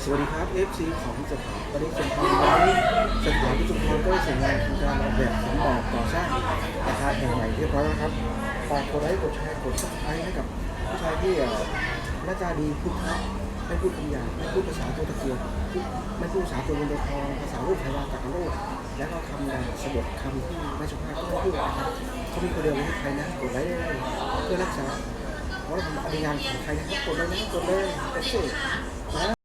สวัสดีครับ FC ของสถาปนิกชุมพรสถาปนิกชุมพรก็ได้ส่งงานโครงการออกแบบสำหรับก่อสร้างอาคารแห่งใหม่เรียบร้อยแล้วครับฝากกดไลค์กดแชร์กดซับสไครต์ให้กับผู้ชายที่หน้าตาดีพูดเพราะไม่พูดคำหยาบไม่พูดภาษาตัวตะเกียบไม่พูดภาษาตัวเงินตัวทองภาษาลูกไทยาตากโลกและก็คำใดสะบดคำที่ไม่สุภาพก็ไม่พูดนะครับเขามีคนเดียวในประเทศไทยนะกดไลค์ได้เลยเพื่อรักษาเพราะเราทำงานของใครนะครับกดเลยนะกดเลยแต่เชื่อ